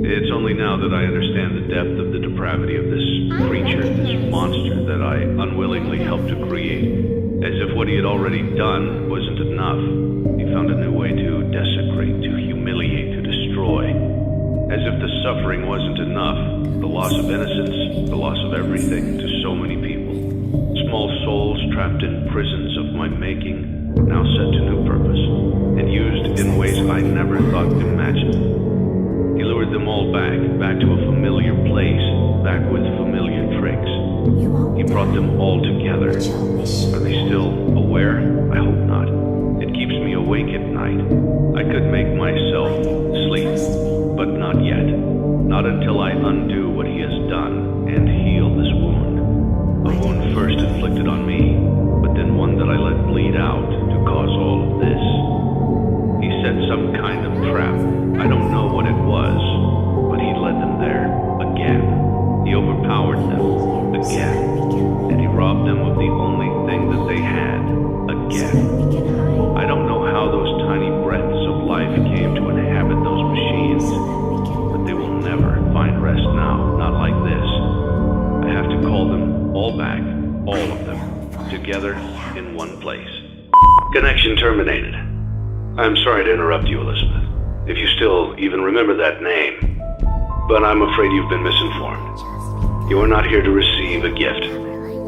It's only now that I understand the depth of the depravity of this creature, this monster that I unwillingly helped to create. As if what he had already done wasn't enough, he found a new way to desecrate, to humiliate, to destroy. As if the suffering wasn't enough, the loss of innocence, the loss of everything to so many people. Small souls trapped in prisons of my making, now set to new purpose, and used in ways I never thought imaginable. He lured them all back to a familiar place, back with familiar tricks. He brought them all together. Are they still aware? I hope not. It keeps me awake at night. I could make myself sleep, but not yet. Not until I undo what he has done and heal this wound. A wound first inflicted on me, but then one that I let bleed out to cause all of this. He set some kind of trap. I don't know what it was, but he led them there again. He overpowered them again, and he robbed them of the only thing that they had again. I don't know how those tiny breaths of life came to inhabit those machines, but they will never find rest now, not like this. I have to call them all back, all of them, together in one place. Connection terminated. I'm sorry to interrupt you, Elizabeth, if you still even remember that name, but I'm afraid you've been misinformed. You are not here to receive a gift,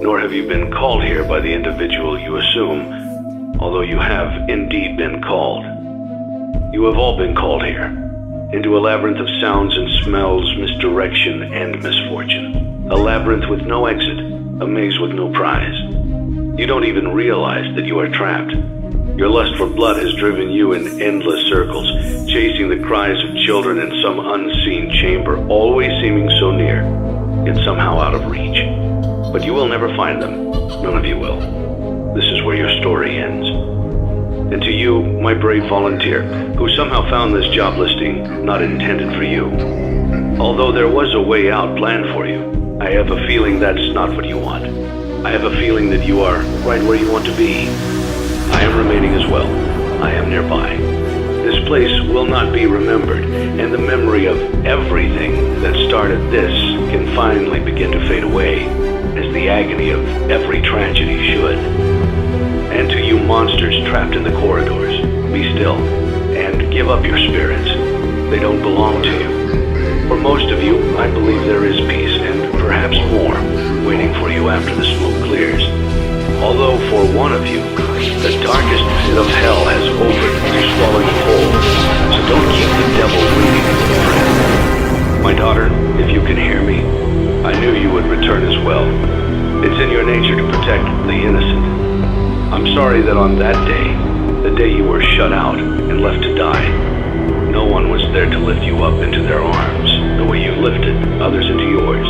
nor have you been called here by the individual you assume, although you have indeed been called. You have all been called here, into a labyrinth of sounds and smells, misdirection and misfortune. A labyrinth with no exit, a maze with no prize. You don't even realize that you are trapped. Your lust for blood has driven you in endless circles, chasing the cries of children in some unseen chamber, always seeming so near, yet somehow out of reach. But you will never find them. None of you will. This is where your story ends. And to you, my brave volunteer, who somehow found this job listing not intended for you, although there was a way out planned for you, I have a feeling that's not what you want. I have a feeling that you are right where you want to be. I am remaining as well. I am nearby. This place will not be remembered, and the memory of everything that started this can finally begin to fade away, as the agony of every tragedy should. And to you monsters trapped in the corridors, be still, and give up your spirits. They don't belong to you. For most of you, I believe there is peace, and perhaps more, waiting for you after the smoke clears. Although for one of you, the darkest pit of hell has opened to swallow you whole, so don't keep the devil waiting, friend. My daughter, if you can hear me, I knew you would return as well. It's in your nature to protect the innocent. I'm sorry that on that day, the day you were shut out and left to die, no one was there to lift you up into their arms, the way you lifted others into yours.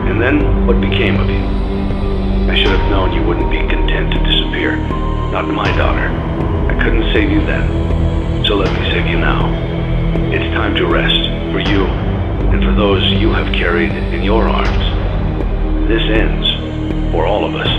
And then, what became of you? I should have known you wouldn't be content to disappear. Not my daughter. I couldn't save you then, so let me save you now. It's time to rest, for you, and for those you have carried in your arms. This ends, for all of us.